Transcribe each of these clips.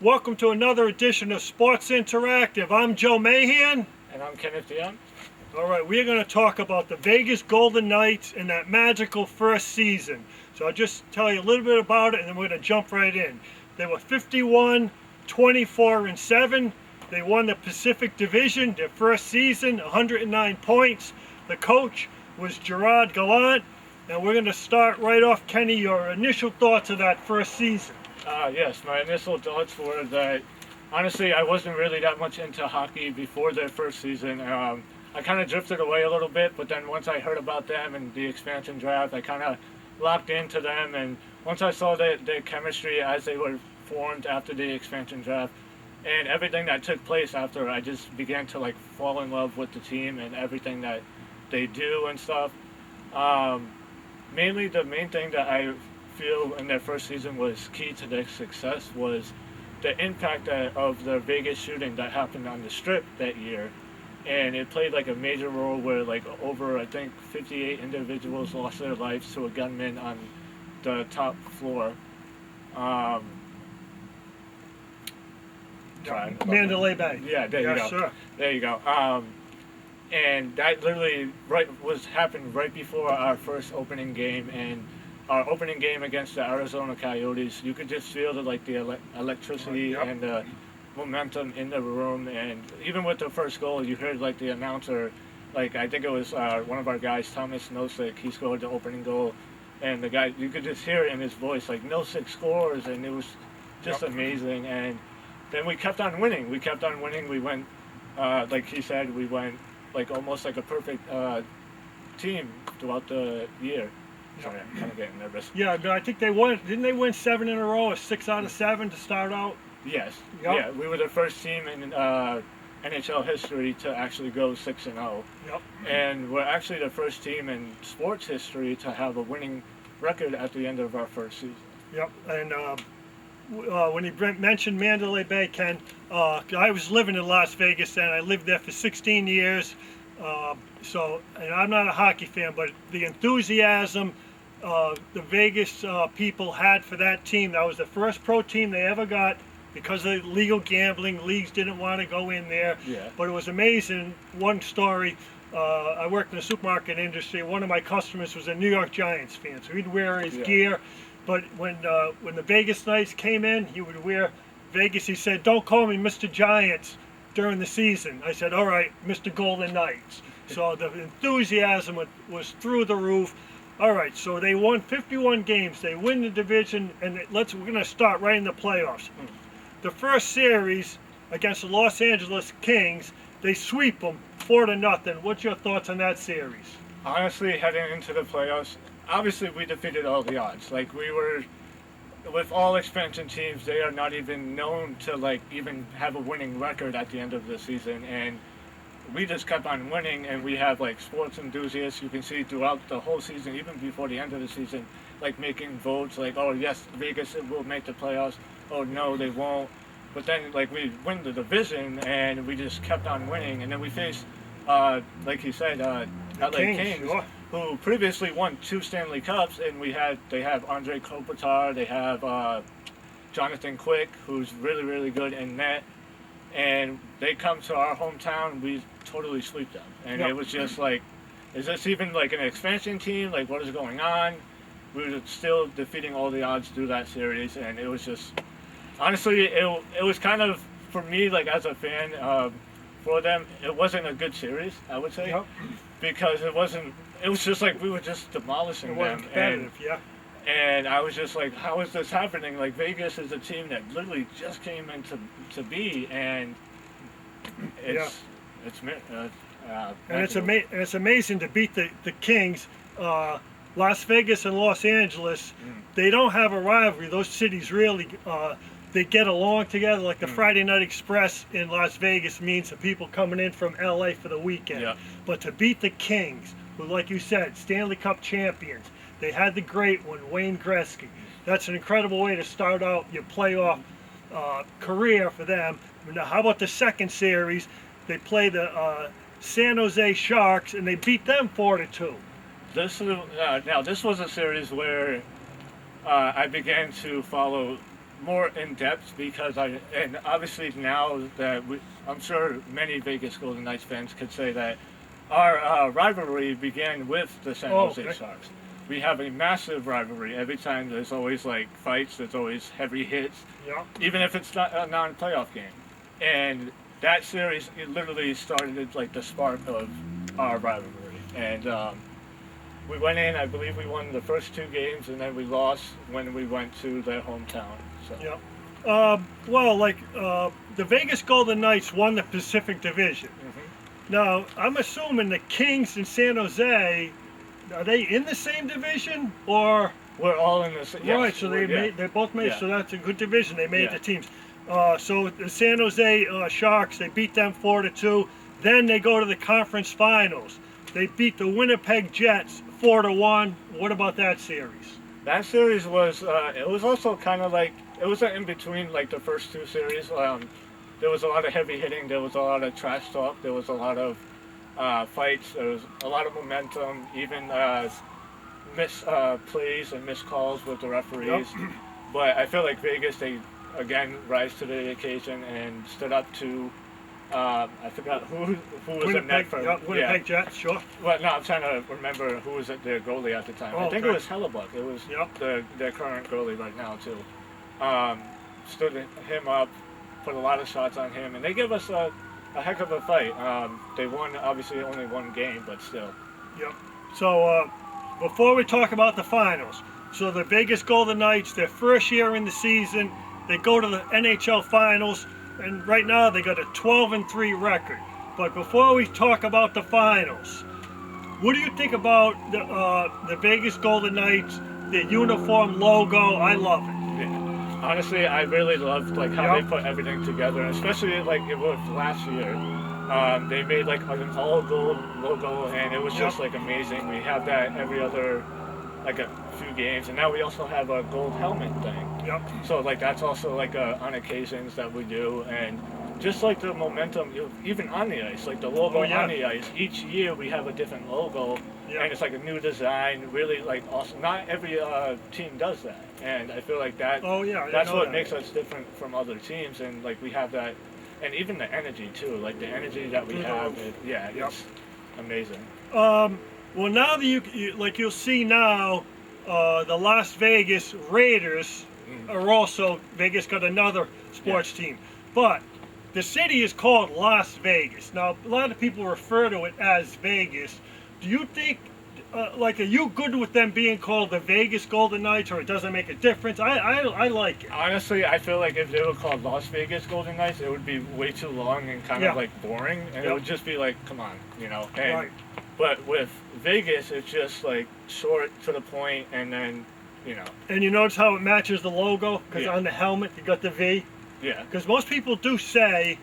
Welcome to another edition of Sports Interactive. I'm Joe Mahan. And I'm Kenneth Dion. All right, we're going to talk about the Vegas Golden Knights and that magical first season. So I'll just tell you a little bit about it, and then we're going to jump right in. They were 51, 24, and 7. They won the Pacific Division their first season, 109 points. The coach was Gerard Gallant. And we're going to start right off. Kenny, your initial thoughts of that first season. Yes, my initial thoughts were that, honestly, I wasn't really that much into hockey before their first season. I kind of drifted away a little bit, but then once I heard about them and the expansion draft, I kind of locked into them. And once I saw their chemistry as they were formed after the expansion draft and everything that took place after, I just began to fall in love with the team and everything that they do and stuff. Mainly the main thing that I feel in their first season was key to their success was the impact of the Vegas shooting that happened on the Strip that year. And it played a major role where over, I think, 58 individuals lost their lives to a gunman on the top floor. Mandalay Bay. Yeah, there you go. Sure. There you go. And that literally happened right before our first opening game, and our opening game against the Arizona Coyotes. You could just feel the electricity and the momentum in the room. And even with the first goal, you heard the announcer, I think it was one of our guys, Thomas Nosek. He scored the opening goal, and the guy, you could just hear it in his voice, Nosek scores, and it was just amazing. And then we kept on winning. We went, like he said, we went almost like a perfect team throughout the year. Sorry, I'm kind of getting nervous. Yeah, I think they won. Didn't they win 7 in a row, or 6 out of 7 to start out? Yes. Yep. Yeah, we were the first team in NHL history to actually go 6-0. Yep. And we're actually the first team in sports history to have a winning record at the end of our first season. Yep. And when he mentioned Mandalay Bay, Ken, I was living in Las Vegas then. I lived there for 16 years. And I'm not a hockey fan, but the enthusiasm the Vegas people had for that team, that was the first pro team they ever got because of legal gambling. Leagues didn't want to go in there. Yeah. But it was amazing. One story, I worked in the supermarket industry. One of my customers was a New York Giants fan, so he'd wear his gear. But when the Vegas Knights came in, he would wear Vegas. He said, "Don't call me Mr. Giants during the season." I said, "All right, Mr. Golden Knights." So the enthusiasm was through the roof. All right, so they won 51 games. They win the division, and we're going to start right in the playoffs. The first series against the Los Angeles Kings, they sweep them 4-0. What's your thoughts on that series? Honestly, heading into the playoffs, obviously we defeated all the odds. We were, with all expansion teams, they are not even known to even have a winning record at the end of the season, and we just kept on winning. And we have sports enthusiasts you can see throughout the whole season, even before the end of the season, making votes oh yes, Vegas will make the playoffs, oh no they won't. But then we win the division and we just kept on winning. And then we faced like he said, LA Kings, sure, who previously won 2 Stanley Cups, and they have Andre Kopitar, they have Jonathan Quick, who's really, really good in net. And they come to our hometown, we totally sweep them. And it was just is this even an expansion team? What is going on? We were still defeating all the odds through that series, and it was just, honestly, it was kind of, for me, as a fan, for them, it wasn't a good series, I would say. Yep. Because it was just we were just demolishing them. And I was just how is this happening? Vegas is a team that literally just came into to be, and it's And it's amazing to beat the Kings. Las Vegas and Los Angeles, they don't have a rivalry. Those cities really, they get along together. Like the Friday Night Express in Las Vegas means the people coming in from LA for the weekend. Yeah. But to beat the Kings, who, like you said, Stanley Cup champions, they had the great one, Wayne Gretzky. That's an incredible way to start out your playoff career for them. Now, how about the second series? They play the San Jose Sharks, and they beat them 4-2. Now this was a series where I began to follow more in depth because and obviously now that I'm sure many Vegas Golden Knights fans could say that our rivalry began with the San Jose Sharks. We have a massive rivalry. Every time there's always like fights, there's always heavy hits, even if it's not a non-playoff game. And that series, it literally started like the spark of our rivalry. And we went in, I believe we won the first 2 games, and then we lost when we went to their hometown. So. The Vegas Golden Knights won the Pacific Division. Now, I'm assuming the Kings in San Jose, are they in the same division, or? We're all in the same. Yes, right, so they both made. Yeah. So that's a good division. They made the teams. So the San Jose Sharks, they beat them 4-2. Then they go to the conference finals. They beat the Winnipeg Jets 4-1. What about that series? That series was. It was also kind of like it was in between like the first 2 series. There was a lot of heavy hitting. There was a lot of trash talk. There was a lot of fights. There was a lot of momentum. Even miss plays and missed calls with the referees. But I feel like Vegas, they again rise to the occasion and stood up to. I forgot who was in net for Winnipeg Jets, sure. Well, no, I'm trying to remember who was their goalie at the time. I think it was Hellebuck. It was their current goalie right now too. Stood him up, put a lot of shots on him, and they gave us a heck of a fight. They won, obviously only 1 game, but still. So before we talk about the finals, so the Vegas Golden Knights, their first year in the season, they go to the NHL finals, and right now they got a 12-3 record. But before we talk about the finals, what do you think about the Vegas Golden Knights, the uniform logo? I love it. Yeah. Honestly, I really loved like how they put everything together, especially like it was last year. They made like an all gold logo, and it was just like amazing. We have that every other like a few games, and now we also have a gold helmet thing. So like that's also like on occasions that we do, and just like the momentum, even on the ice, like the logo on the ice. Each year we have a different logo, and it's like a new design. Really like awesome. Not every team does that, and I feel like that. That's what makes us different from other teams, and like we have that, and even the energy too. Like the energy that we have, it's amazing. Well, now that you'll see now, the Las Vegas Raiders are also, Vegas got another sports team. But the city is called Las Vegas. Now, a lot of people refer to it as Vegas. Do you think, are you good with them being called the Vegas Golden Knights, or it doesn't make a difference? I like it. Honestly, I feel like if they were called Las Vegas Golden Knights, it would be way too long and kind of like boring, and it would just be like, come on, And, But with Vegas, it's just like short to the point, and then, And you notice how it matches the logo? Because on the helmet, you got the V. Because most people do say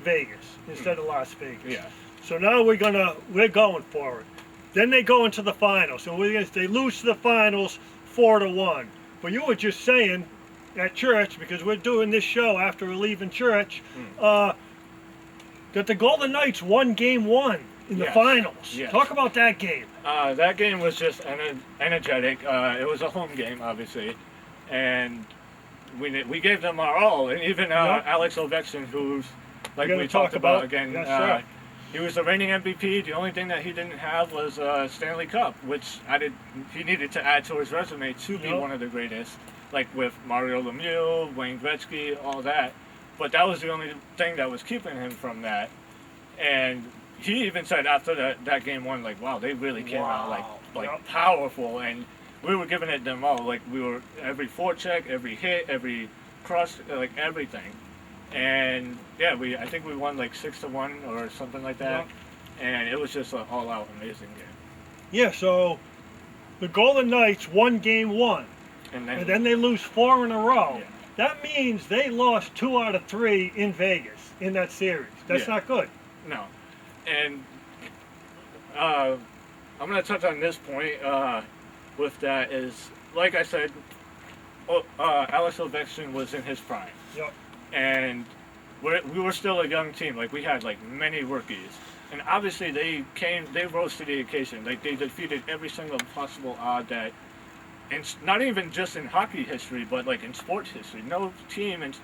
Vegas instead of Las Vegas. So now we're going for it. Then they go into the finals. So they lose to the finals 4-1. But you were just saying at church, because we're doing this show after we're leaving church, that the Golden Knights won Game 1 in the finals. Talk about that game. That game was just energetic. It was a home game, obviously, and we gave them our all. And even Alex Ovechkin, who's like we talked about again, he was the reigning MVP. The only thing that he didn't have was Stanley Cup, which he needed to add to his resume to be one of the greatest, like with Mario Lemieux, Wayne Gretzky, all that. But that was the only thing that was keeping him from that. And he even said after that game 1, like, wow, they really came out like powerful, and we were giving it them all. Like we were every forecheck, every hit, every cross, like everything. And I think we won like 6-1 or something like that. and it was just an all-out amazing game. Yeah, so the Golden Knights won game 1, And and then they lose 4 in a row. Yeah. That means they lost 2 out of 3 in Vegas in that series. That's Yeah. not good. No, and I'm going to touch on this point with that is, like I said, Alex Ovechkin was in his prime. Yep. And we were still a young team. Like, we had, like, many rookies. And obviously they rose to the occasion. Like, they defeated every single possible odd that, and not even just in hockey history, but, like, in sports history. No team in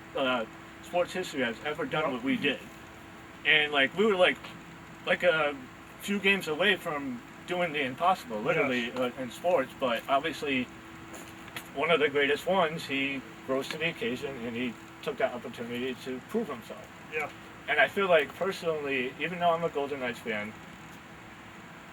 sports history has ever done what we did. And, like, we were, like a few games away from doing the impossible, literally, in sports. But obviously, one of the greatest ones, he rose to the occasion, and he took that opportunity to prove himself. Yeah. And I feel like, personally, even though I'm a Golden Knights fan,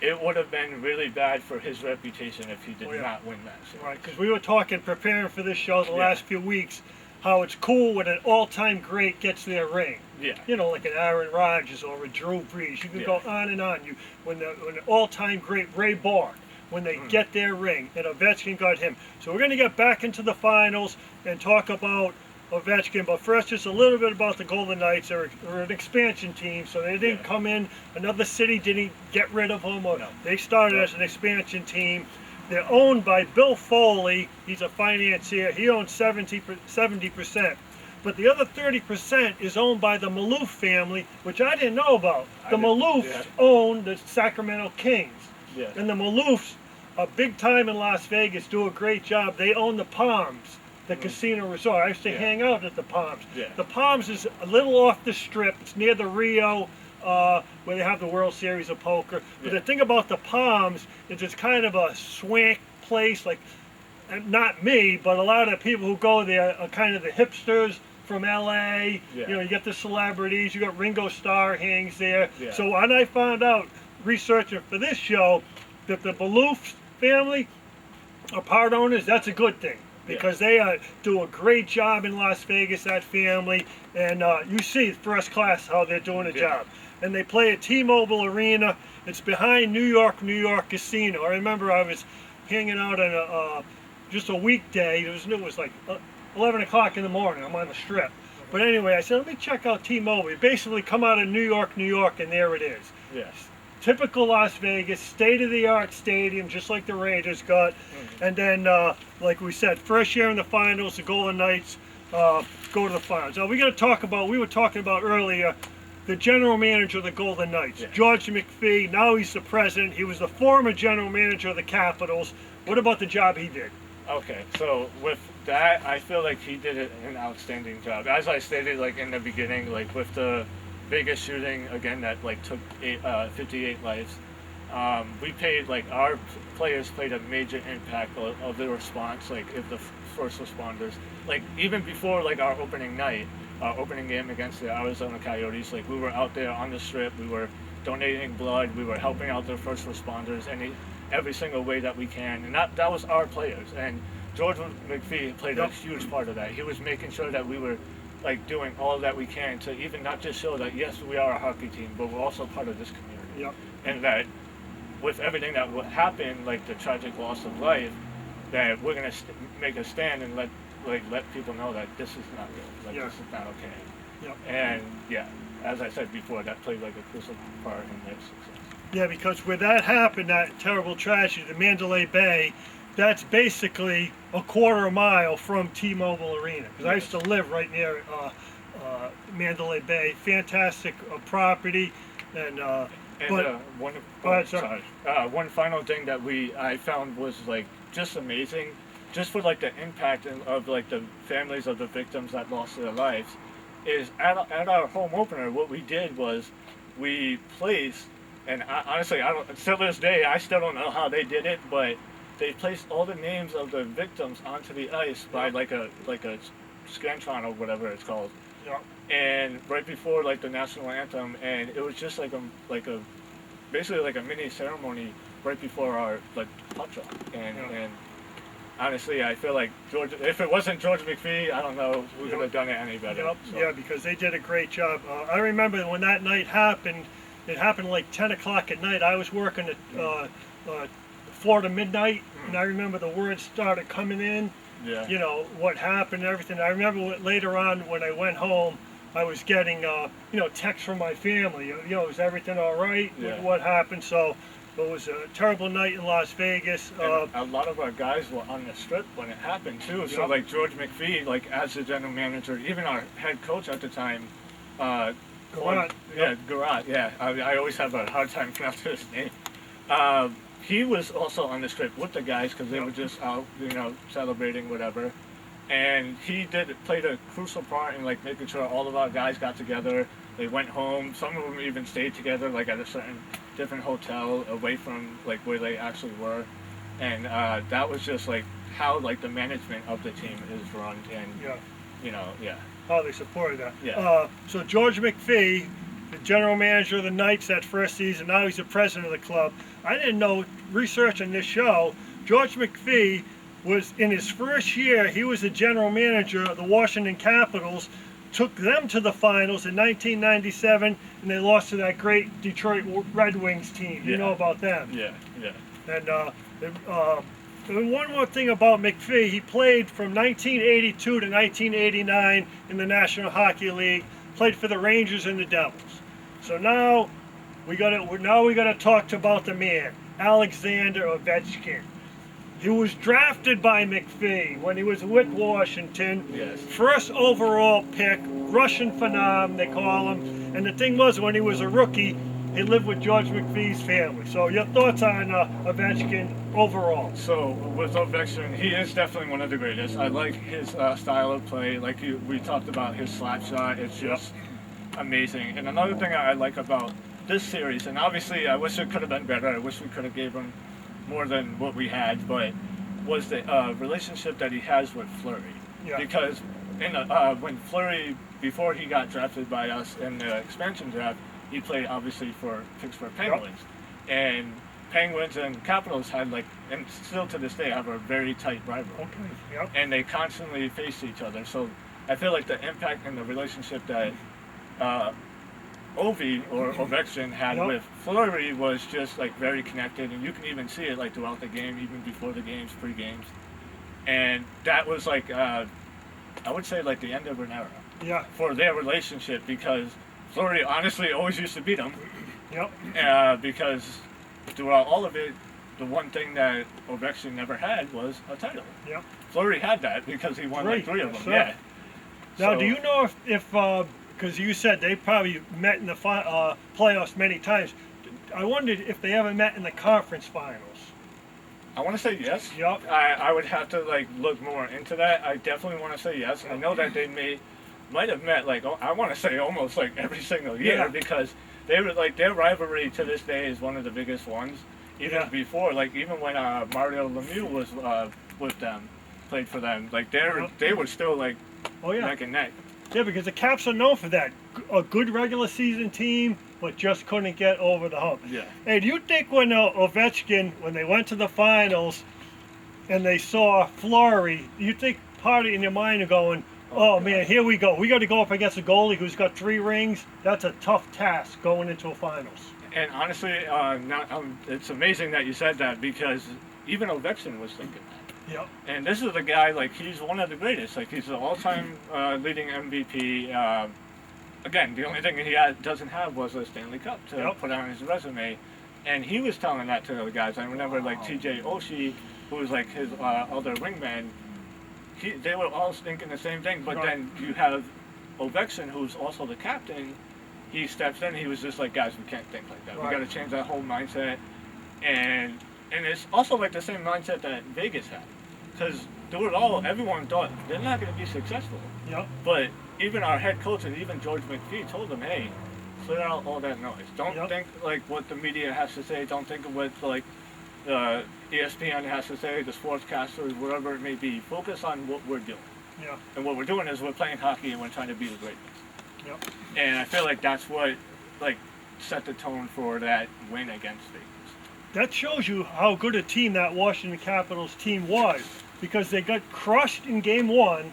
it would have been really bad for his reputation if he did not win that series. Right, because we were talking, preparing for this show the last few weeks, how it's cool when an all-time great gets their ring. Yeah. You know, like an Aaron Rodgers or a Drew Brees. You can go on and on. When an all-time great Ray Bork, when they get their ring, and Ovechkin got him. So we're going to get back into the finals and talk about Ovechkin, but first just a little bit about the Golden Knights. They're an expansion team, so they didn't come in, another city didn't get rid of them, or they started as an expansion team. They're owned by Bill Foley. He's a financier. He owns 70%. But the other 30% is owned by the Maloof family, which I didn't know about. The Maloofs own the Sacramento Kings. Yeah. And the Maloofs are big time in Las Vegas, do a great job. They own the Palms, the casino resort. I used to hang out at the Palms. Yeah. The Palms is a little off the strip. It's near the Rio, where they have the World Series of Poker. But the thing about the Palms is it's kind of a swank place. Like, not me, but a lot of people who go there are kind of the hipsters from LA. You know, you get the celebrities. You got Ringo Starr hangs there. So when I found out, researching for this show, that the Maloof family are part owners, that's a good thing. Because they do a great job in Las Vegas, that family, and you see first class how they're doing a job. And they play at T-Mobile Arena. It's behind New York Casino. I remember I was hanging out on just a weekday. It was like 11 o'clock in the morning. I'm on the strip. But anyway, I said, let me check out T-Mobile. You basically come out of New York, and there it is. Yes. Typical Las Vegas, state-of-the-art stadium, just like the Raiders got. And then, like we said, first year in the finals, the Golden Knights go to the finals. Now, we were talking about earlier, the general manager of the Golden Knights, George McPhee. Now he's the president. He was the former general manager of the Capitals. What about the job he did? Okay, so with that, I feel like he did an outstanding job. As I stated, like in the beginning, like with the Vegas shooting again that like took 58 lives, we paid, like, our players played a major impact of the response, like if the first responders, like even before like our opening night, our opening game against the Arizona Coyotes, like we were out there on the strip, we were donating blood, we were helping out the first responders every single way that we can, and that was our players. And George McPhee played a huge part of that. He was making sure that we were like doing all that we can to even not just show that yes, we are a hockey team, but we're also part of this community. And that with everything that happened, like the tragic loss of life, that we're gonna make a stand and let people know that this is not good, like this is not okay. And as I said before, that played like a crucial part in their success. Yeah, because where that happened, that terrible tragedy, the Mandalay Bay, that's basically a quarter mile from T-Mobile Arena. Because I used to live right near Mandalay Bay. Fantastic property. And one final thing that I found was like just amazing, just for like the impact of like the families of the victims that lost their lives, is at our home opener, what we did was we placed, and honestly, till this day, I still don't know how they did it, but they placed all the names of the victims onto the ice by like a scantron or whatever it's called. And right before like the national anthem, and it was just basically like a mini ceremony right before our like puck drop. And honestly, I feel like if it wasn't George McPhee, I don't know who could have done it any better. Yeah, because they did a great job. I remember when that night happened, it happened like 10 o'clock at night. I was working at Florida midnight, and I remember the words started coming in. Yeah. You know what happened and everything. I remember later on when I went home, I was getting texts from my family. Is everything all right? Yeah. What happened? So it was a terrible night in Las Vegas. And a lot of our guys were on the strip when it happened too. So Yep. like George McPhee, like as the general manager, even our head coach at the time, Garrett, Garrett. Yeah, I always have a hard time pronouncing his name. He was also on the strip with the guys because they were just out, celebrating whatever. And he played a crucial part in like making sure all of our guys got together. They went home. Some of them even stayed together, like at a certain different hotel away from like where they actually were. And that was just like how like the management of the team is run, and how they supported that. Yeah. So George McPhee, the general manager of the Knights that first season, now he's the president of the club. I didn't know, researching this show, George McPhee was in his first year, he was the general manager of the Washington Capitals, took them to the finals in 1997, and they lost to that great Detroit Red Wings team. You know about them. Yeah. And one more thing about McPhee, he played from 1982 to 1989 in the National Hockey League, played for the Rangers and the Devils. So now we gotta talk about the man, Alexander Ovechkin. He was drafted by McPhee when he was with Washington. Yes. First overall pick, Russian phenom, they call him. And the thing was, when he was a rookie, he lived with George McPhee's family. So your thoughts on Ovechkin overall? So with Ovechkin, he is definitely one of the greatest. I like his style of play. Like we talked about his slap shot. It's just amazing. And another thing I like about this series, and obviously I wish it could have been better. I wish we could have gave him more than what we had, but was the relationship that he has with Fleury. Yeah. Because when Fleury, before he got drafted by us in the expansion draft, he played obviously for Pittsburgh Penguins. Yep. And Penguins and Capitals had and still to this day have a very tight rivalry. Okay. Yep. And they constantly face each other. So I feel like the impact and the relationship that Ovechkin had with Fleury was just very connected, and you can even see it throughout the game, even before the games, pre-games. And that was I would say the end of an era for their relationship, because Fleury honestly always used to beat him. Yep. Because throughout all of it, the one thing that Ovechkin never had was a title. Yep. Fleury had that because he won 3 of them. Sure. Yeah. Now, do you know if because you said they probably met in the playoffs many times. I wondered if they ever met in the conference finals. I want to say yes. Yep. I would have to look more into that. I definitely want to say yes. I know that they might have met I want to say almost every single year, because they were their rivalry to this day is one of the biggest ones. Even before, even when Mario Lemieux was with them, played for them, they were still neck and neck. Yeah, because the Caps are known for that. A good regular season team, but just couldn't get over the hump. Yeah. Hey, do you think when Ovechkin, when they went to the finals and they saw Fleury, do you think part of in your mind are going, oh man, here we go. We got to go up against a goalie who's got 3 rings. That's a tough task going into a finals. And honestly, it's amazing that you said that, because even Ovechkin was thinking that. Yep. And this is a guy, he's one of the greatest. He's the all-time leading MVP. Again, the only thing he doesn't have was a Stanley Cup to put on his resume. And he was telling that to the guys. I remember, TJ Oshie, who was, his other wingman, they were all thinking the same thing. But then you have Ovechkin, who's also the captain. He steps in. He was just guys, we can't think like that. Right. We got to change that whole mindset. And it's also the same mindset that Vegas had. Because everyone thought they're not going to be successful. Yep. But even our head coach and even George McPhee told them, hey, clear out all that noise. Don't think what the media has to say. Don't think of what ESPN has to say, the sportscasters, whatever it may be. Focus on what we're doing. Yeah. And what we're doing is we're playing hockey and we're trying to be the greatest. Yep. And I feel that's what set the tone for that win against Vegas. That shows you how good a team that Washington Capitals team was, because they got crushed in game 1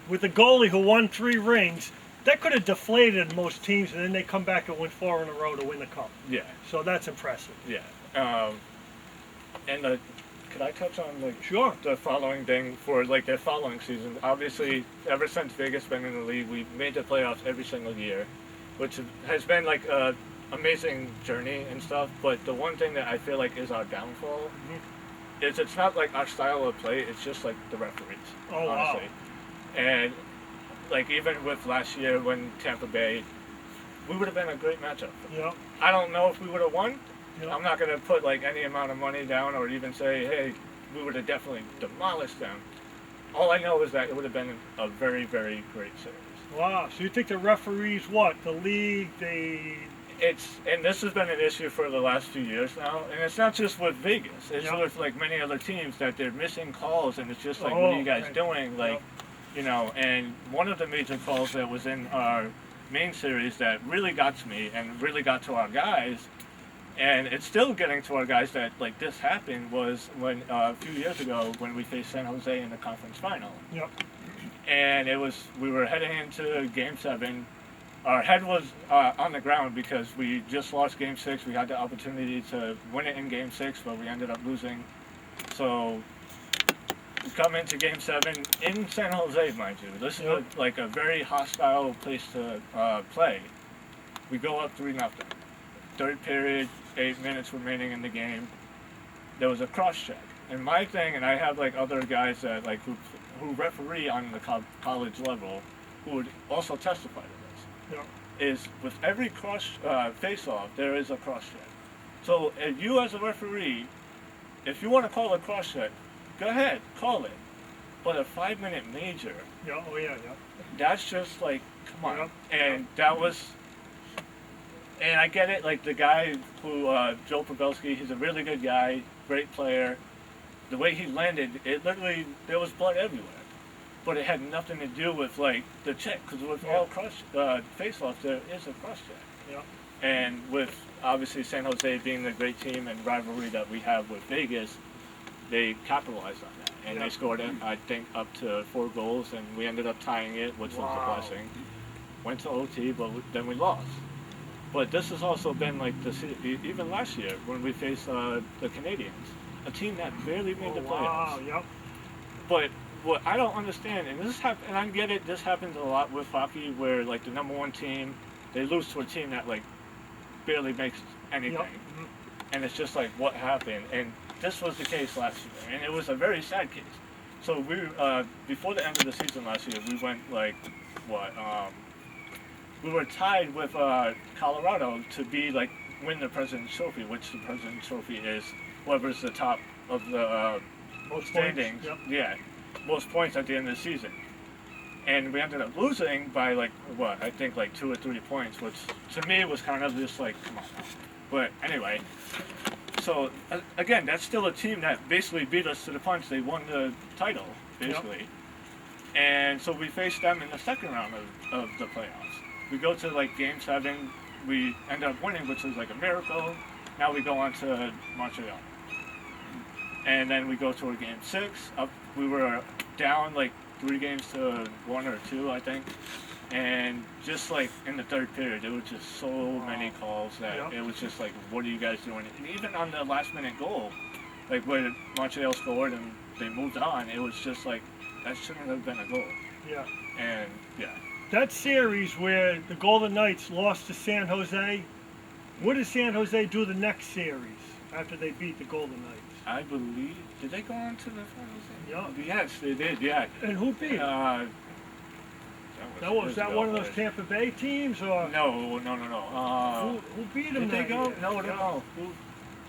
with a goalie who won 3 rings. that could have deflated most teams, and then they come back and win 4 in a row to win the cup. Yeah, So that's impressive. yeah. And could I touch on like Sure. the following thing for like the following season? Obviously, ever since Vegas been in the league, we've made the playoffs every single year, which has been like a amazing journey and stuff. But the one thing that I feel like is our downfall is it's not like our style of play. It's just like the referees. Oh, honestly. wow. And like even with last year when Tampa Bay, we would have been a great matchup. Yeah. I don't know if we would have won. Yeah. I'm not going to put like any amount of money down or even say, hey, we would have definitely demolished them. All I know is that it would have been a very, very great series. Wow. So you think the referees, what? The league, And this has been an issue for the last few years now, and it's not just with Vegas. It's Yeah. with like many other teams that they're missing calls, and it's just like, what Oh, are you guys okay. doing? Like, you know. And one of the major calls that was in our main series that really got to me and really got to our guys, and it's still getting to our guys that like this happened was when a few years ago when we faced San Jose in the conference final. Yep. And we were heading into Game 7. Our head was on the ground because we just lost Game 6. We had the opportunity to win it in Game 6, but we ended up losing. So we come into Game 7 in San Jose, mind you. This is like a very hostile place to play. We go up 3-0. Third period, 8 minutes remaining in the game. There was a cross check. And my thing, and I have like other guys that like who referee on the college level who would also testify to this. Yeah. Is with every cross face-off, there is a cross check. So if you as a referee, if you want to call a cross check, go ahead, call it. But a 5-minute major, Yeah. Oh yeah. Yeah. that's just like, come on. Yep. And that was, and I get it, like the guy who, Joe Pavelski, he's a really good guy, great player. The way he landed, it literally, there was blood everywhere. But it had nothing to do with like the check, because with all cross face-offs, there is a cross check. Yeah. And with obviously San Jose being the great team and rivalry that we have with Vegas, they capitalized on that. And they scored, I think, up to 4 goals, and we ended up tying it, which was a blessing. Went to OT, but then we lost. But this has also been like even last year when we faced the Canadians, a team that barely made the playoffs. Wow. Yep. But what I don't understand, and and I get it, this happens a lot with hockey, where like the number 1 team, they lose to a team that like barely makes anything, and it's just like what happened. And this was the case last year, and it was a very sad case. So we before the end of the season last year, we went like what? We were tied with Colorado to be like win the President's Trophy, which the President's Trophy is whoever's the top of the Most standings. points, Yeah, most points at the end of the season. And we ended up losing by like what? I think like 2 or 3 points, which to me was kind of just like, come on now. But anyway, so again, that's still a team that basically beat us to the punch. They won the title, basically. And so we faced them in the second round of the playoffs. We go to like Game 7, we end up winning, which was like a miracle. Now we go on to Montreal. And then we go to a Game 6. We were down like 3 games to 1 or 2, I think. And just like in the third period, there were just so many calls that it was just like, what are you guys doing? And even on the last minute goal, like when Montreal scored and they moved on, it was just like, that shouldn't have been a goal. Yeah. And That series where the Golden Knights lost to San Jose, what did San Jose do the next series after they beat the Golden Knights? I believe, did they go on to the finals? Yeah. Yes, they did, yeah. And who beat them? Was that one of those Tampa Bay teams, or No. who beat them? Did they that go? year? No.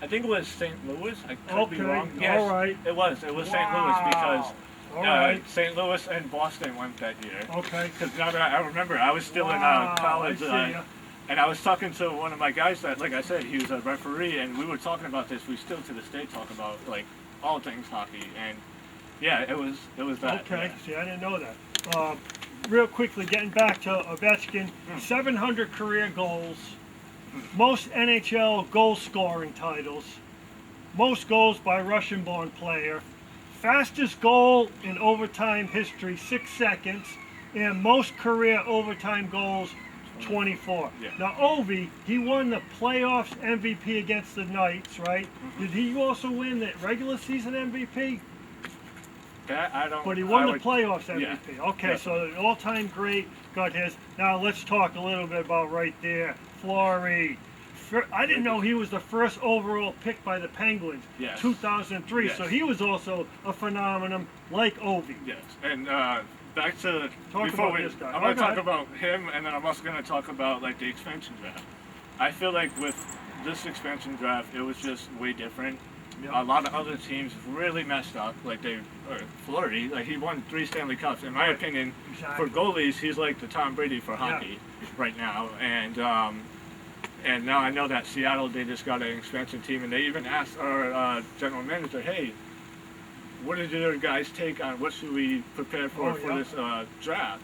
I think it was St. Louis. I could be wrong. Yes, all right. It was St. Louis because All right. St. Louis and Boston went that year. Okay. Because now that I remember, I was still in college, and I was talking to one of my guys that, like I said, he was a referee, and we were talking about this. We still to this day talk about like all things hockey, and yeah, it was that. Okay. Yeah. See, I didn't know that. Real quickly, getting back to Ovechkin, 700 career goals, most NHL goal scoring titles, most goals by Russian-born player, fastest goal in overtime history, 6 seconds, and most career overtime goals, 24. Yeah. Now, Ovi, he won the playoffs MVP against the Knights, right? Did he also win the regular season MVP? That I don't. But he won I the would- playoffs yeah, MVP. Okay, so the all-time great got his. Now let's talk a little bit about right there, Fleury. I didn't know he was the first overall pick by the Penguins, Yes. 2003. Yes. So he was also a phenomenon like Ovi. Yes, and back to Talk before about we. this guy. I'm going to Okay. talk about him, and then I'm also going to talk about like the expansion draft. I feel like with this expansion draft, it was just way different. Yep. A lot of other teams really messed up. Like Fleury, like he won 3 Stanley Cups. In my opinion, Exactly. for goalies, he's like the Tom Brady for hockey right now. And now I know that Seattle, they just got an expansion team, and they even asked our general manager, hey, what did your guys take on what should we prepare for this draft?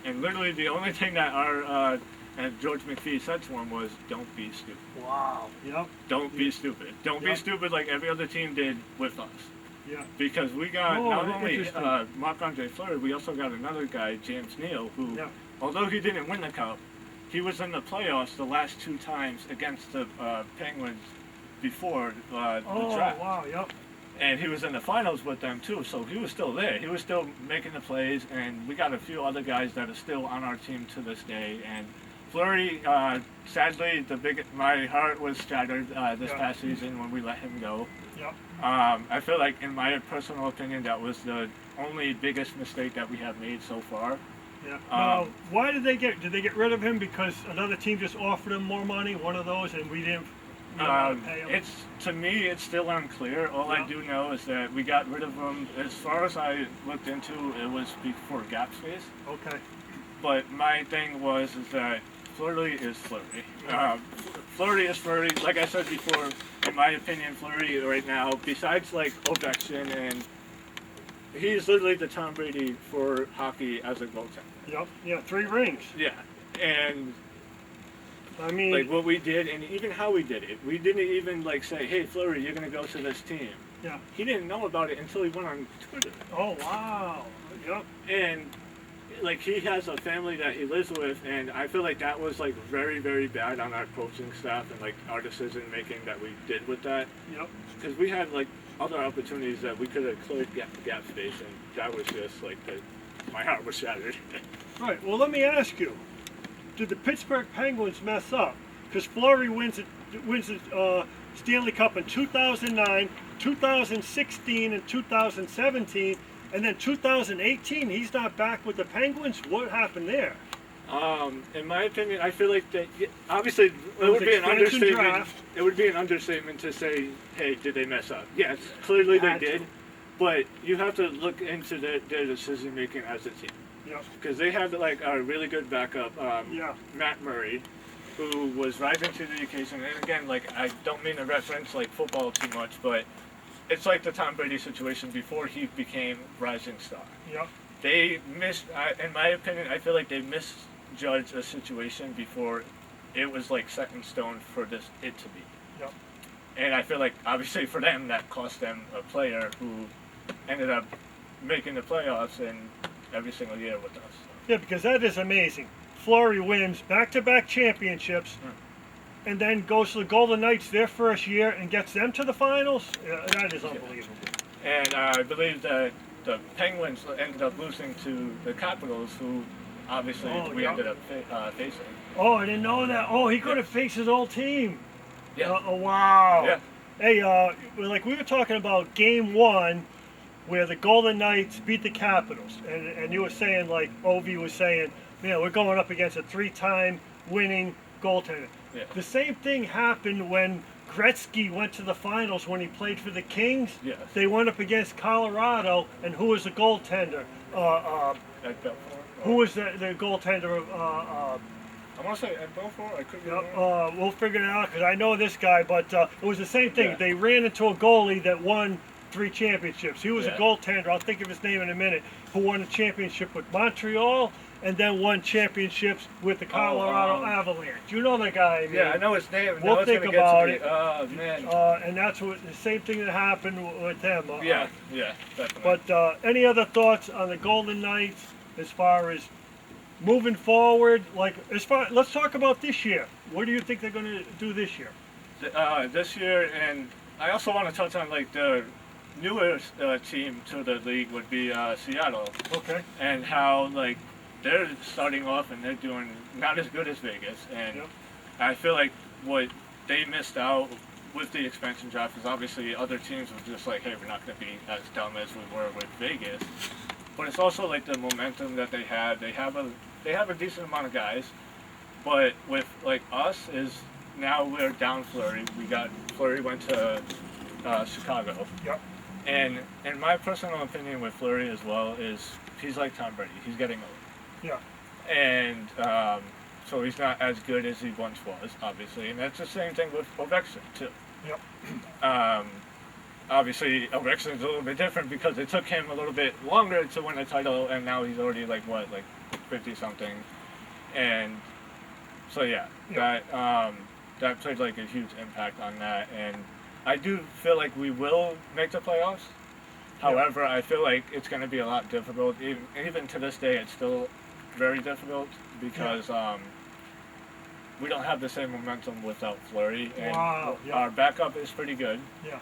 And literally the only thing that our and George McPhee said to him was, don't be stupid. Wow. Yep. Don't be stupid. Don't be Yep. stupid like every other team did with us. Yeah. Because we got Oh, not only interesting. Marc-Andre Fleury, we also got another guy, James Neal, who, Yeah. although he didn't win the cup, he was in the playoffs the last 2 times against the Penguins before the Oh, draft. wow. Yep. And he was in the finals with them too, so he was still there. He was still making the plays, and we got a few other guys that are still on our team to this day. And Fleury, sadly, my heart was shattered this Yeah. past season when we let him go. Yep. I feel like, in my personal opinion, that was the only biggest mistake that we have made so far. Yeah. Now, why did they get rid of him? Because another team just offered him more money, one of those, and we didn't pay him? To me, it's still unclear. All I Yeah. do know is that we got rid of him. As far as I looked into, it was before cap space. Okay. But my thing is that Fleury is Fleury. Fleury is Fleury. Like I said before, in my opinion, Fleury right now, besides like Ovechkin, and he's literally the Tom Brady for hockey as a goaltender. Yep. Yeah. 3 rings. Yeah, and I mean, like what we did, and even how we did it, we didn't even like say, "Hey, Fleury, you're gonna go to this team." yeah. He didn't know about it until he went on Twitter, Oh, wow. Yep. and like he has a family that he lives with, and I feel like that was like very, very bad on our coaching staff and like our decision making that we did with that, Yep. because we had like other opportunities that we could have cleared gap space, and that was just like my heart was shattered. Right. Well, let me ask you: did the Pittsburgh Penguins mess up? Because Fleury wins the Stanley Cup in 2009, 2016, and 2017, and then 2018 he's not back with the Penguins. What happened there? In my opinion, I feel like that obviously it was would be an expansion understatement. draft. It would be an understatement to say, "Hey, did they mess up?" Yes, clearly they Had to. did, but you have to look into their decision making as a team, Yep. because they had like a really good backup, Yeah. Matt Murray, who was rising to the occasion. And again, like I don't mean to reference like football too much, but it's like the Tom Brady situation before he became rising star. Yep. They missed, in my opinion, I feel like they misjudged a situation before it was like set in stone for it to be. Yep. And I feel like obviously for them that cost them a player who ended up making the playoffs and every single year with us. Yeah, because that is amazing. Fleury wins back-to-back championships, and then goes to the Golden Knights their first year and gets them to the finals. Yeah, that is unbelievable. And I believe that the Penguins ended up losing to the Capitals, who obviously we ended up facing. Oh, I didn't know that. Oh, he could have faced his old team. Yeah. Oh, wow. Yeah. Hey, like we were talking about Game 1, where the Golden Knights beat the Capitals, and you were saying, like Ovi was saying, man, we're going up against a 3-time winning goaltender. Yeah. The same thing happened when Gretzky went to the finals when he played for the Kings. Yes. They went up against Colorado, and who was the goaltender? At Belfort. Who was the goaltender of? I want to say at Belfort. I could be wrong. We'll figure it out because I know this guy, but it was the same thing. Yeah. They ran into a goalie that won 3 championships. He was a Yeah. goaltender. I'll think of his name in a minute. Who won a championship with Montreal and then won championships with the Colorado Avalanche. You know the guy. I mean. Yeah, I know his name. We'll Now it's think gonna get to about me. it. Oh man. And that's what the same thing that happened with them. Yeah, definitely. But any other thoughts on the Golden Knights? as far as moving forward? Like, let's talk about this year. What do you think they're going to do this year? This year, and I also want to touch on like the newest team to the league would be Seattle, Okay. and how like they're starting off and they're doing not as good as Vegas, and Yep. I feel like what they missed out with the expansion draft is obviously other teams were just like, hey, we're not going to be as dumb as we were with Vegas, but it's also like the momentum that they have. They have a decent amount of guys, but with like us is now we're down Fleury. Fleury went to Chicago. Yep. And in my personal opinion with Fleury as well is he's like Tom Brady. He's getting old. Yeah. And so he's not as good as he once was, obviously. And that's the same thing with Ovechkin, too. Yep. Obviously, Ovechkin's a little bit different because it took him a little bit longer to win a title, and now he's already like 50-something. And so, yeah, that played like a huge impact on that. And I do feel like we will make the playoffs. However, I feel like it's going to be a lot difficult. Even to this day, it's still very difficult because we don't have the same momentum without Fleury. And our backup is pretty good. Yeah.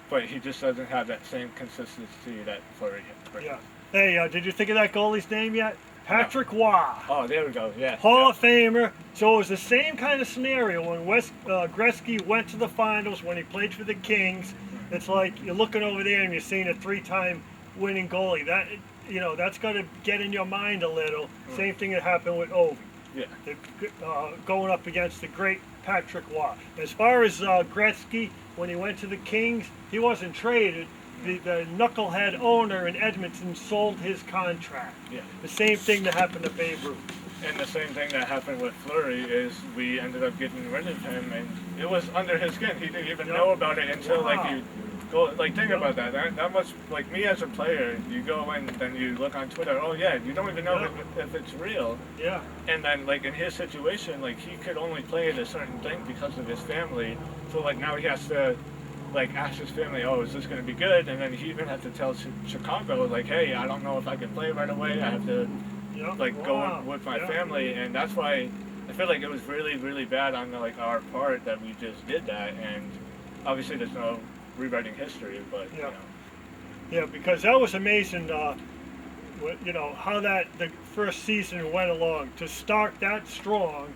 But he just doesn't have that same consistency that Fleury brings. Yeah. Hey, did you think of that goalie's name yet? Patrick Waugh. Oh, there we go. Yeah. Hall of Famer. So it was the same kind of scenario when Gretzky went to the finals when he played for the Kings. It's like you're looking over there and you're seeing a 3-time winning goalie. That's got to get in your mind a little. Same thing that happened with Ovi. Yeah. Going up against the great Patrick Waugh. As far as Gretzky, when he went to the Kings, he wasn't traded. The knucklehead owner in Edmonton sold his contract. Yeah. The same thing that happened to Babe Ruth. And the same thing that happened with Fleury is we ended up getting rid of him, and it was under his skin. He didn't even know about it until like you go think about that. That much like me as a player, you go and then you look on Twitter. Oh yeah, you don't even know if it's real. Yeah. And then like in his situation, like he could only play at a certain thing because of his family. So like now he has to like ask his family, oh, is this going to be good? And then he even had to tell Chicago, like, hey, I don't know if I can play right away. I have to go with my family, and that's why I feel like it was really, really bad on like our part that we just did that. And obviously, there's no rewriting history, but yeah, because that was amazing. How the first season went along to start that strong,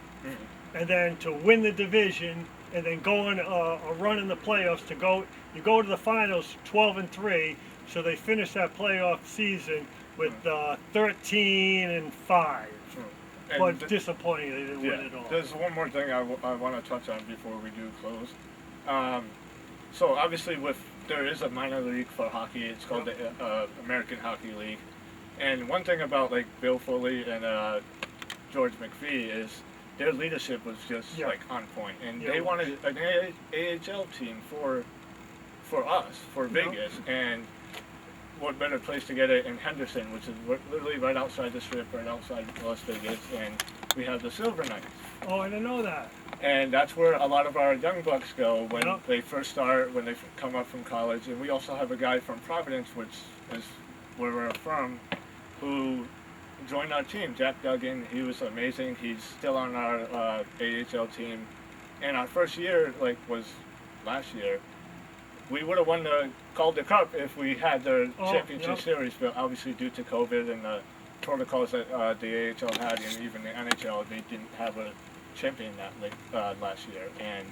and then to win the division. And then go on a run in the playoffs you go to the finals 12-3, so they finished that playoff season with 13-5. But disappointing they didn't win it all. There's one more thing I want to touch on before we do close. So obviously there is a minor league for hockey. It's called the American Hockey League. And one thing about like Bill Foley and George McPhee is their leadership was just like on point, and they wanted an AHL team for us, for Vegas, and what better place to get it in Henderson, which is literally right outside the Strip, right outside Las Vegas, and we have the Silver Knights. Oh, I didn't know that. And that's where a lot of our young bucks go when they first start, when they come up from college, and we also have a guy from Providence, which is where we're from, who joined our team, Jack Duggan. He was amazing. He's still on our AHL team. And our first year, was last year, we would have won the Calder Cup if we had the championship series, but obviously due to COVID and the protocols that the AHL had and even the NHL, they didn't have a champion last year. And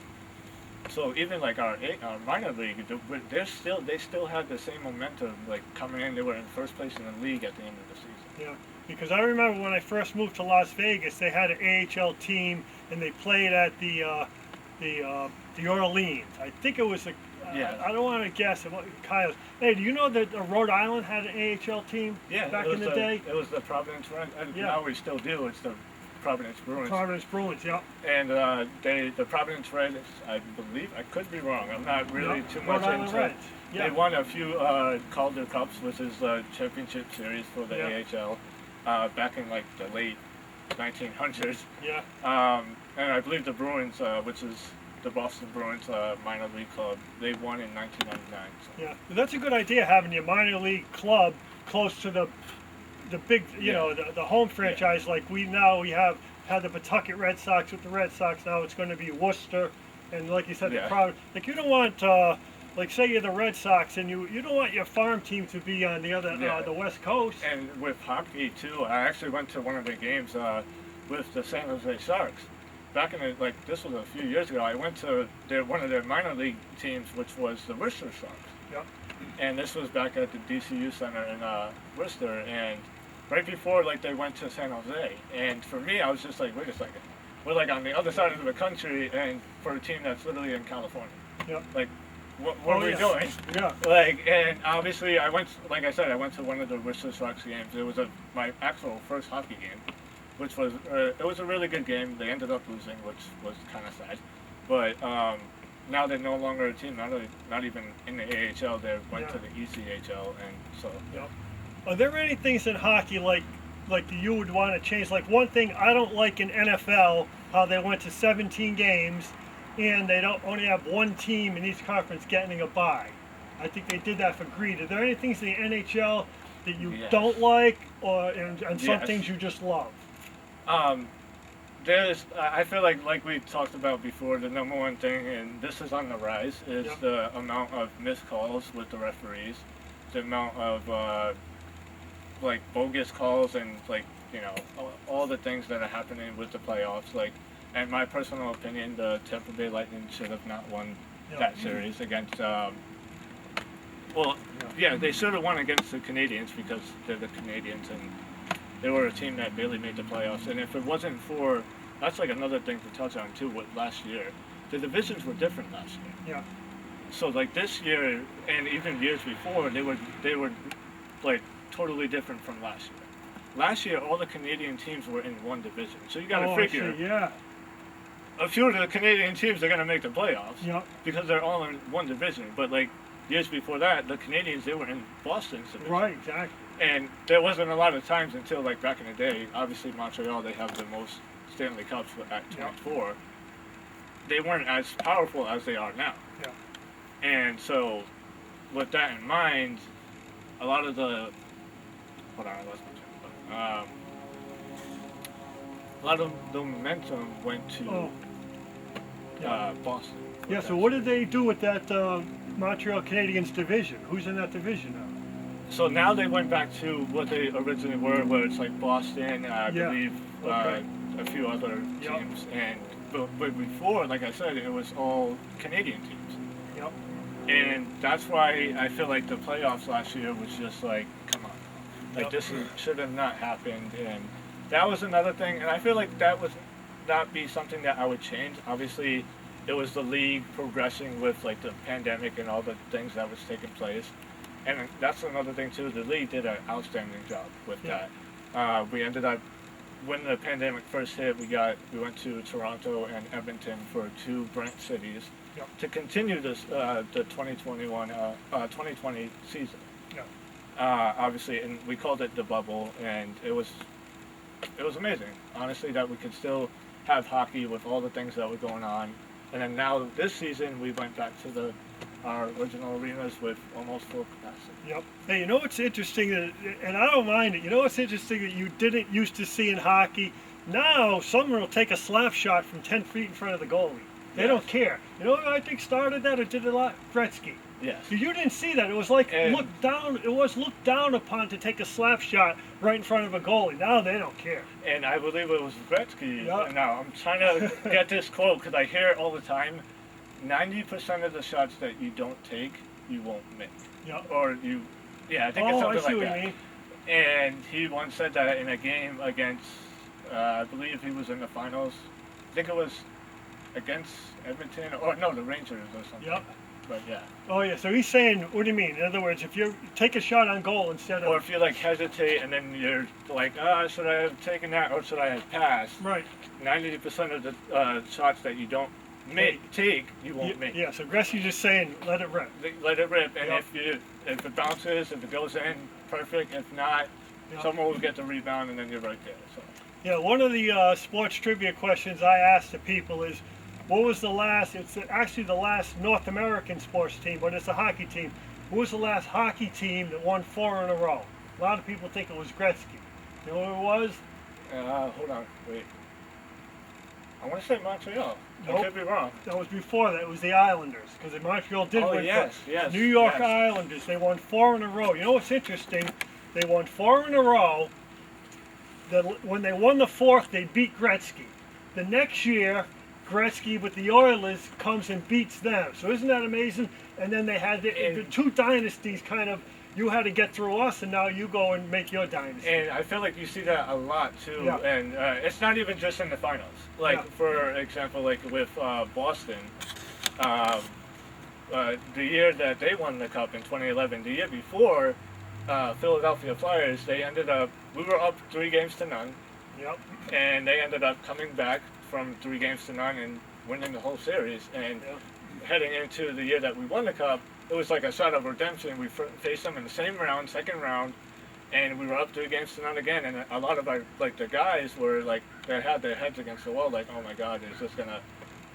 so even our minor league, they still had the same momentum coming in. They were in first place in the league at the end of the season. Yeah. Because I remember when I first moved to Las Vegas, they had an AHL team, and they played at the Orleans. I think it was I don't want to guess. Kyle's. Hey, do you know that Rhode Island had an AHL team back in the day? It was the Providence Reds. Now we still do. It's the Providence Bruins. Providence Bruins, yeah. And the Providence Reds, I believe, I could be wrong. I'm not really too much into it. Yeah. They won a few Calder Cups, which is the championship series for the AHL. Back in the late 1900s. Yeah. And I believe the Bruins, which is the Boston Bruins minor league club, they won in 1999. So. Yeah, that's a good idea, having your minor league club close to the the big, you know, the home franchise. Like we have had the Pawtucket Red Sox with the Red Sox. Now it's going to be Worcester, and like you said, the crowd. Like you don't want, like say you're the Red Sox, and you don't want your farm team to be on the other the West Coast. And with hockey too, I actually went to one of the games with the San Jose Sharks. Back in this was a few years ago. I went to one of their minor league teams, which was the Worcester Sharks. Yep. And this was back at the DCU Center in Worcester, and right before they went to San Jose. And for me, I was just like, wait a second, we're like on the other side of the country, and for a team that's literally in California. Yep. Like, what are we doing? Yeah. And obviously, I went to one of the Worcester Sharks games. It was my actual first hockey game, which was it was a really good game. They ended up losing, which was kind of sad. But now they're no longer a team. Not even in the AHL. They went to the ECHL, and so. Yep. Are there any things in hockey like you would want to change? Like one thing I don't like in NFL, how they went to 17 games, and they don't only have one team in each conference getting a bye. I think they did that for greed. Are there any things in the NHL that you don't like, and some things you just love? I feel like we talked about before, the number one thing, and this is on the rise, is the amount of missed calls with the referees, the amount of bogus calls, and all the things that are happening with the playoffs. In my personal opinion, the Tampa Bay Lightning should have not won that series against. They should have won against the Canadians because they're the Canadians, and they were a team that barely made the playoffs. And if it wasn't for, that's another thing to touch on too. With last year, the divisions were different last year. Yeah. So this year, and even years before, they were totally different from last year. Last year, all the Canadian teams were in one division. So you got to figure. A few of the Canadian teams are going to make the playoffs because they're all in one division. But years before that, the Canadians, they were in Boston's division. Right, exactly. And there wasn't a lot of times until back in the day. Obviously, Montreal, they have the most Stanley Cups at 24. They weren't as powerful as they are now. Yeah. And so, with that in mind, a lot of the a lot of the momentum went to Boston. Yeah, so what did they do with that Montreal Canadiens division? Who's in that division now? So now they went back to what they originally were, where it's Boston, I believe, a few other teams. And but before, like I said, it was all Canadian teams. Yep. And that's why I feel like the playoffs last year was just come on. This should have not happened. And that was another thing. And I feel like that would not be something that I would change. Obviously, it was the league progressing with the pandemic and all the things that was taking place. And that's another thing too. The league did an outstanding job with that. We ended up, when the pandemic first hit, we went to Toronto and Edmonton for 2 branch cities to continue this the 2020 season. Obviously, and we called it the bubble, and it was amazing. Honestly, that we could still have hockey with all the things that were going on. And then now this season, we went back to our original arenas with almost full capacity. Yep. Hey, you know what's interesting, and I don't mind it. You know what's interesting that you didn't used to see in hockey? Now, someone will take a slap shot from 10 feet in front of the goalie. They don't care. You know what I think started that or did it a lot? Gretzky. Yes. You didn't see that. It was looked down. It was looked down upon to take a slap shot right in front of a goalie. Now they don't care. And I believe it was Gretzky. Now I'm trying to get this quote because I hear it all the time. 90% of the shots that you don't take, you won't make. Yeah. Or you. Yeah, I think it's something I see like what that. You mean. And he once said that in a game against, I believe he was in the finals. I think it was against Edmonton or no, the Rangers or something. Yep. But yeah. Oh yeah. So he's saying, what do you mean? In other words, if you take a shot on goal instead of. Or if you hesitate and then you're should I have taken that or should I have passed? Right. 90% of the shots that you don't take, you won't make. Yeah. So Gretzky's just saying, let it rip. Let it rip, and if it bounces, if it goes in, perfect. If not, someone will get the rebound, and then you're right there. So. Yeah. One of the sports trivia questions I asked the people is, what was the last? It's actually the last North American sports team, but it's a hockey team. Who was the last hockey team that won 4 in a row? A lot of people think it was Gretzky. You know who it was? Hold on, wait. I want to say Montreal. Nope. I could be wrong. That was before that. It was the Islanders, because Montreal did win. Yes. New York yes. Islanders. They won 4 in a row. You know what's interesting? They won 4 in a row. When they won the 4th, they beat Gretzky. The next year, Gretzky with the Oilers comes and beats them. So isn't that amazing? And then they had the 2 dynasties kind of. You had to get through us, and now you go and make your dynasty. And I feel like you see that a lot too. Yeah. And it's not even just in the finals. Like Yeah. for example, like with Boston, the year that they won the cup in 2011, the year before, Philadelphia Flyers, they ended up. We were up 3-0. Yep. And they ended up coming back from 3-0 and winning the whole series. And heading into the year that we won the cup, it was like a shot of redemption. We faced them in the same round, second round, and we were up 3-0 again. And a lot of our, like the guys were like, they had their heads against the wall, like, oh my God, is this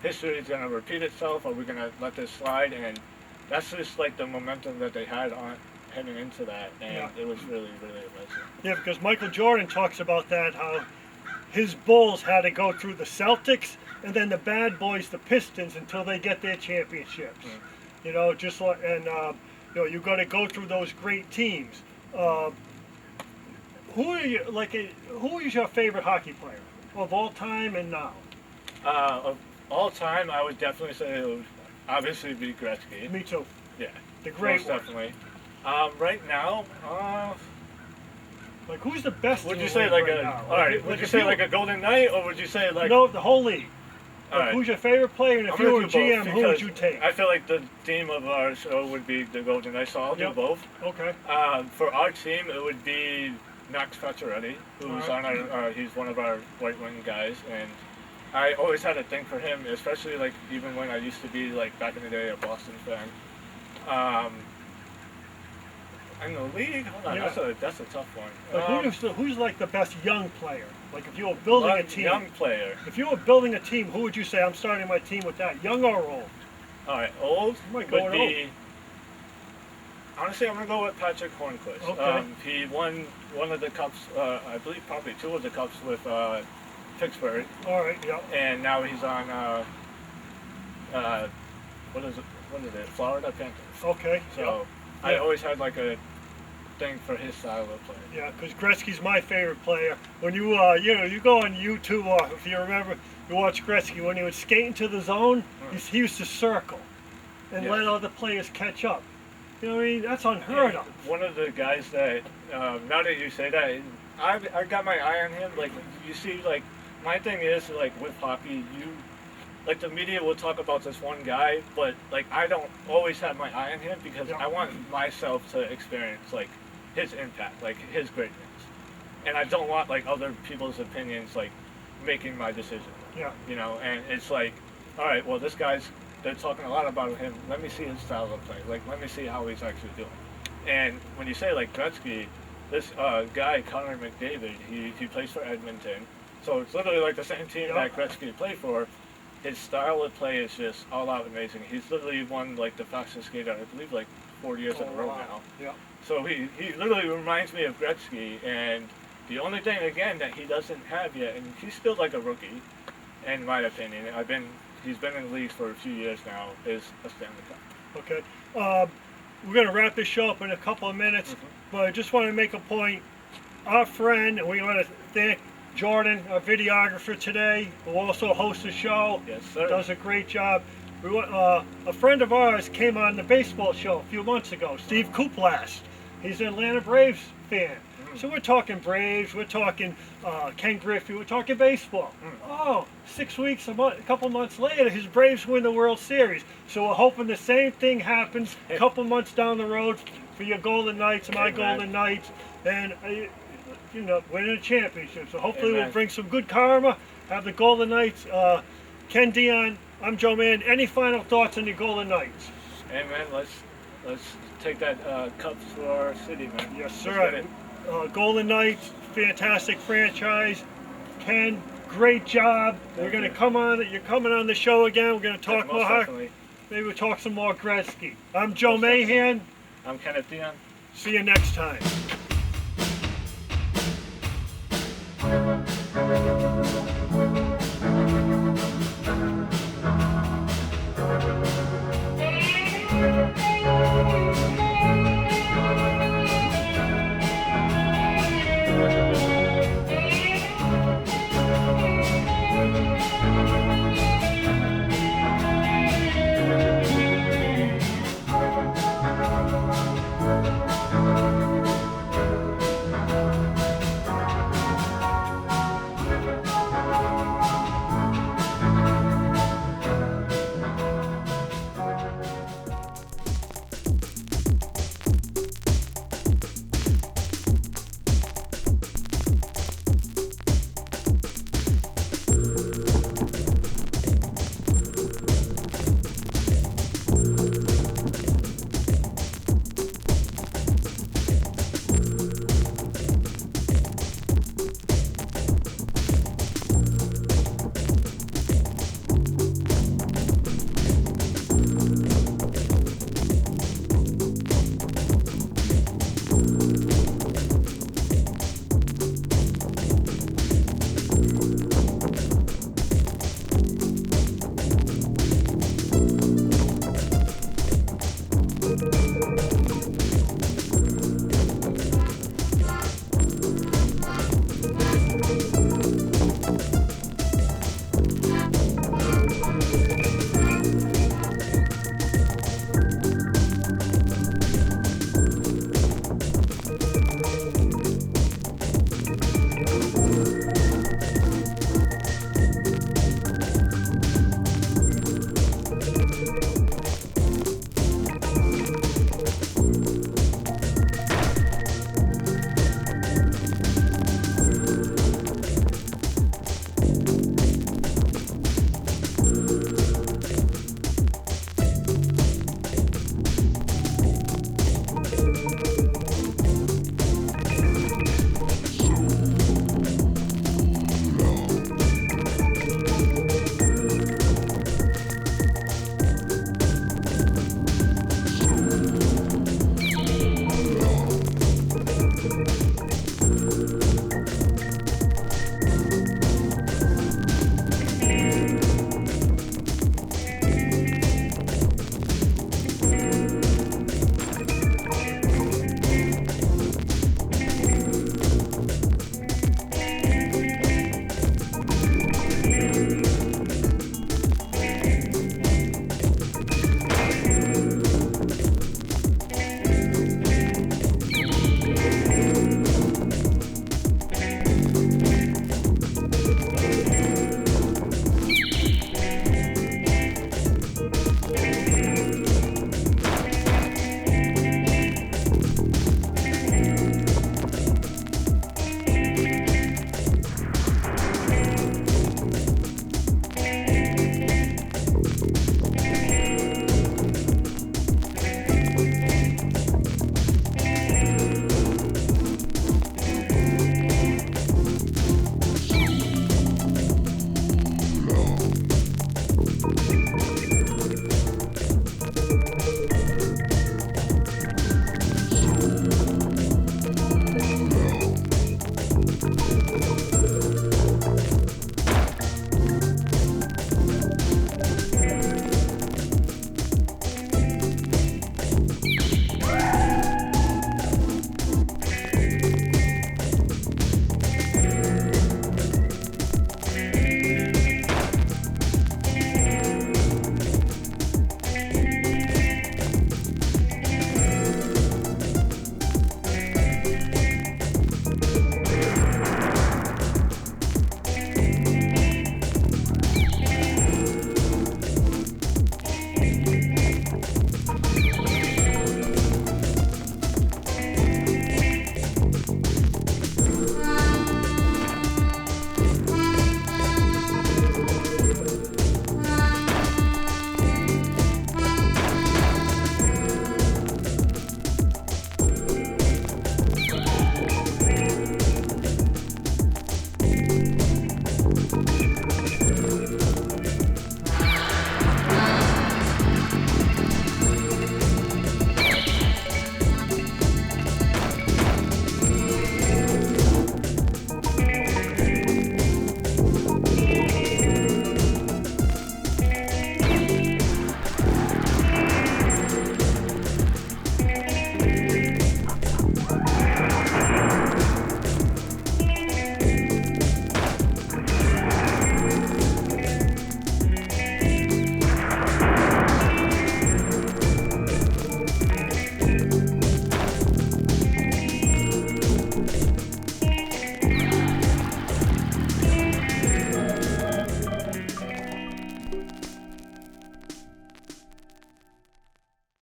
history is gonna repeat itself? Are we gonna let this slide? And that's just like the momentum that they had on heading into that, and it was really, really amazing. Yeah, because Michael Jordon talks about that, how his Bulls had to go through the Celtics and then the bad boys, the Pistons, until they get their championships. You know, just like, and you know, you got to go through those great teams. Who is your favorite hockey player of all time and now? Of all time, I would definitely say it would obviously be Gretzky. Me too. Yeah, The great most one. definitely. Right now, Like, who's the best? would in you the say league like right a now? would you say like a Golden Knight, or would you say like No, the whole league. all Like, right. who's your favorite player? And if I'm you gonna were do both GM, who would because you take? I feel like the theme of our show would be the Golden Knights, so I'll do Yep. both. Okay. For our team, it would be Max Pacioretty, who's Alright. on our. He's one of our right wing guys, and I always had a thing for him, especially like even when I used to be like back in the day a Boston fan. In the league, hold on, Yeah. that's a tough one. Like, who's like the best young player? Like, if you were building a team, young player. if you were building a team, who would you say I'm starting my team with that? Young or old? All right, old You might go would with be. Honestly, I'm gonna go with Patrick Hallquist. Okay. He won one of the cups, I believe probably 2 of the cups with Pittsburgh, All right. Yeah. and now he's on what is it? Florida Panthers. Okay. So Yeah. I always had like a thing for his style of play. Yeah, because Gretzky's my favorite player. When you you go on YouTube, or if you remember, you watch Gretzky when he would skate into the zone. He used to circle and Yes. let other players catch up. You know what I mean? That's unheard of. One of the guys that, now that you say that, I got my eye on him. Like, you see, like, my thing is, like, with hockey, like, the media will talk about this one guy, but, like, I don't always have my eye on him because Yeah. I want myself to experience, like, his impact, like, his greatness. And I don't want, like, other people's opinions, like, making my decision. Yeah. You know, and it's like, all right, well, they're talking a lot about him. Let me see his style of play. Like, let me see how he's actually doing. And when you say, like, Gretzky, this guy, Connor McDavid, he plays for Edmonton. So it's literally like the same team that Gretzky played for. His style of play is just all out amazing. He's literally won, like, the fastest skater, I believe, like, 4 years in a row now. Yeah. So he literally reminds me of Gretzky, and the only thing, again, that he doesn't have yet, and he's still like a rookie, in my opinion. He's been in the league for a few years now, is a Stanley Cup. Okay. We're going to wrap this show up in a couple of minutes, but I just want to make a point. Our friend, and we want to thank Jordon, our videographer today, who also hosts the show. Yes, sir. Does a great job. A friend of ours came on the baseball show a few months ago, Steve Kuplast. He's an Atlanta Braves fan. So we're talking Braves, we're talking Ken Griffey, we're talking baseball. Oh, 6 weeks, a couple months later, his Braves win the World Series. So we're hoping the same thing happens a couple months down the road for your Golden Knights, my Golden Knights, and winning a championship. So hopefully we'll bring some good karma, have the Golden Knights. Ken, Dion, I'm Joe Mann. Any final thoughts on your Golden Knights? Hey, man, let's take that cup to our city, man. Yes, Let's sir. get it. Golden Knights, fantastic franchise. Ken, great job. We're going to come on. You're coming on the show again. We're going to talk more hockey. Definitely. Maybe we'll talk some more Gretzky. I'm Joe Most Mahan. I'm Kenneth Dion. See you next time. Thank you.